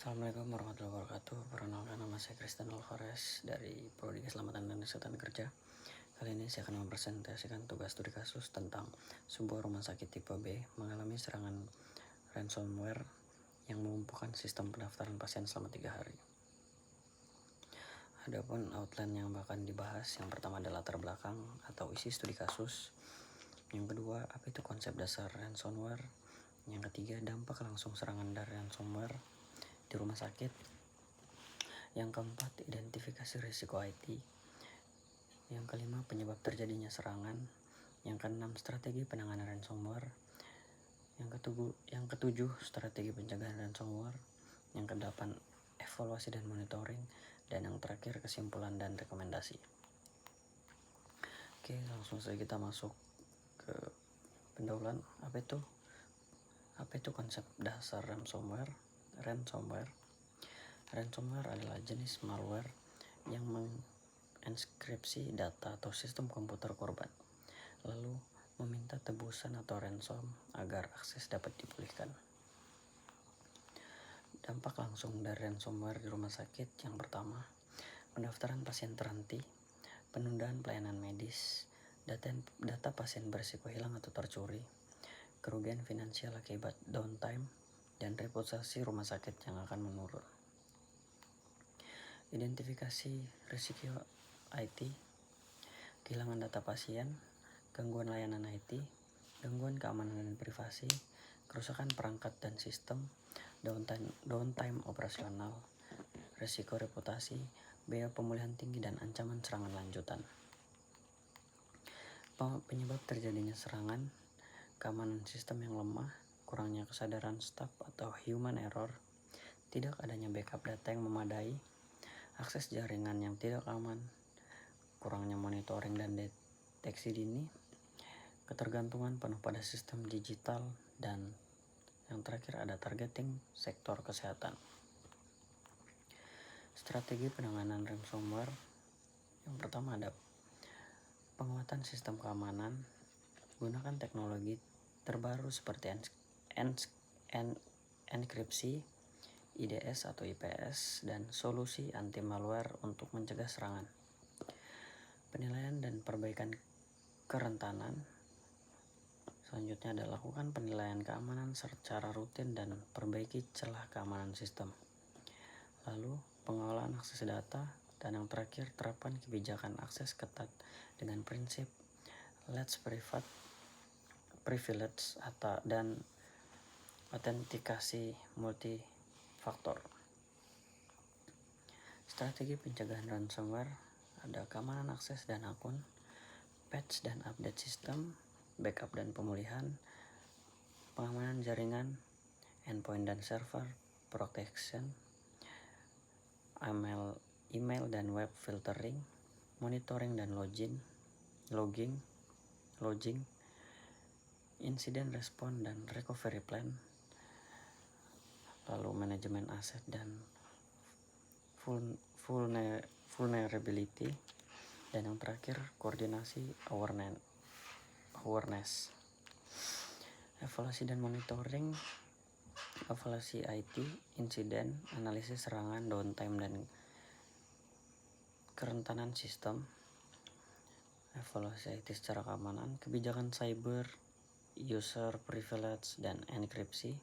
Assalamualaikum warahmatullahi wabarakatuh. Perkenalkan, nama saya Kristen Alvarez dari Prodi Keselamatan dan Kesehatan Kerja. Kali ini saya akan mempresentasikan tugas studi kasus tentang sebuah rumah sakit tipe B mengalami serangan ransomware yang melumpuhkan sistem pendaftaran pasien selama 3 hari. Adapun outline yang akan dibahas, yang pertama adalah latar belakang atau isi studi kasus. Yang kedua, apa itu konsep dasar ransomware. Yang ketiga, dampak langsung serangan dari ransomware di rumah sakit. Yang keempat, identifikasi risiko IT. Yang kelima, penyebab terjadinya serangan. Yang keenam, strategi penanganan ransomware. Yang ketujuh, strategi pencegahan ransomware. Yang kedelapan, evaluasi dan monitoring. Dan yang terakhir, kesimpulan dan rekomendasi. Oke, langsung saja kita masuk ke pendahuluan. Apa itu konsep dasar ransomware? Ransomware adalah jenis malware yang menginskripsi data atau sistem komputer korban, lalu meminta tebusan atau ransom agar akses dapat dipulihkan. Dampak langsung dari ransomware di rumah sakit. Yang pertama, pendaftaran pasien terhenti, penundaan pelayanan medis, data pasien berisiko hilang atau tercuri, kerugian finansial akibat downtime, dan reputasi rumah sakit yang akan menurun. Identifikasi risiko IT, kehilangan data pasien, gangguan layanan IT, gangguan keamanan dan privasi, kerusakan perangkat dan sistem, downtime operasional, risiko reputasi, biaya pemulihan tinggi, dan ancaman serangan lanjutan. Penyebab terjadinya serangan: keamanan sistem yang lemah, kurangnya kesadaran staf atau human error, tidak adanya backup data yang memadai, akses jaringan yang tidak aman, kurangnya monitoring dan deteksi dini, ketergantungan penuh pada sistem digital, dan yang terakhir ada targeting sektor kesehatan. Strategi penanganan ransomware. Yang pertama ada penguatan sistem keamanan, gunakan teknologi terbaru seperti enkripsi, IDS atau IPS, dan solusi anti malware untuk mencegah serangan. Penilaian dan perbaikan kerentanan. Selanjutnya adalah lakukan penilaian keamanan secara rutin dan perbaiki celah keamanan sistem. Lalu pengelolaan akses data, dan yang terakhir terapkan kebijakan akses ketat dengan prinsip Let's Privilege dan autentikasi multifaktor. Strategi pencegahan ransomware ada keamanan akses dan akun, patch dan update sistem, backup dan pemulihan, pengamanan jaringan, endpoint dan server protection, email dan web filtering, monitoring dan logging, incident response dan recovery plan, lalu manajemen aset dan vulnerability, dan yang terakhir koordinasi awareness. Evaluasi dan monitoring. Evaluasi IT, insiden, analisis serangan, downtime, dan kerentanan sistem. Evaluasi IT secara keamanan, kebijakan cyber, user privilege, dan enkripsi.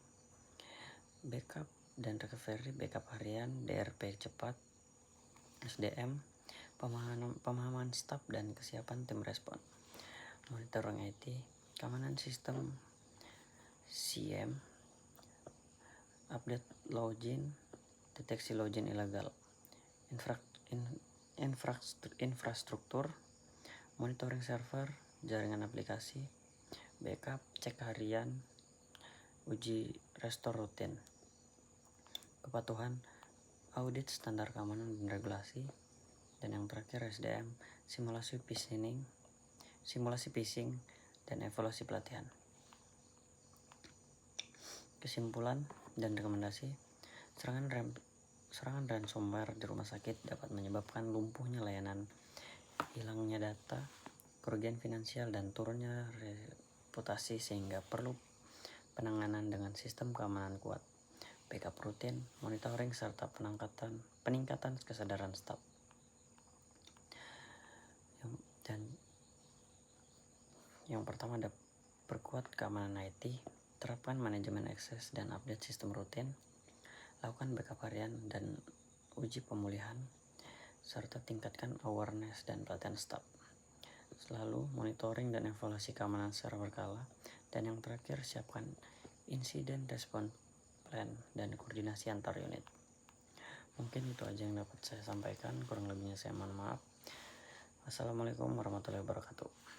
Backup dan recovery, backup harian, DRP cepat, SDM, pemahaman staf dan kesiapan tim respon. Monitoring IT, keamanan sistem, CM, update login, deteksi login ilegal, infrastruktur, monitoring server, jaringan aplikasi, backup, cek harian, uji restore rutin, kepatuhan, audit standar keamanan dan regulasi, dan yang terakhir SDM, simulasi phishing, dan evaluasi pelatihan. Kesimpulan dan rekomendasi. Serangan ransomware di rumah sakit dapat menyebabkan lumpuhnya layanan, hilangnya data, kerugian finansial, dan turunnya reputasi, sehingga perlu penanganan dengan sistem keamanan kuat. backup rutin, monitoring, serta peningkatan kesadaran staf. Dan yang pertama ada perkuat keamanan IT, terapkan manajemen akses dan update sistem rutin, lakukan backup harian dan uji pemulihan, serta tingkatkan awareness dan pelatihan staf. Selalu monitoring dan evaluasi keamanan secara berkala. Dan yang terakhir, siapkan insiden response plan dan koordinasi antar unit. Mungkin itu aja yang dapat saya sampaikan, kurang lebihnya saya mohon maaf. Wassalamualaikum warahmatullahi wabarakatuh.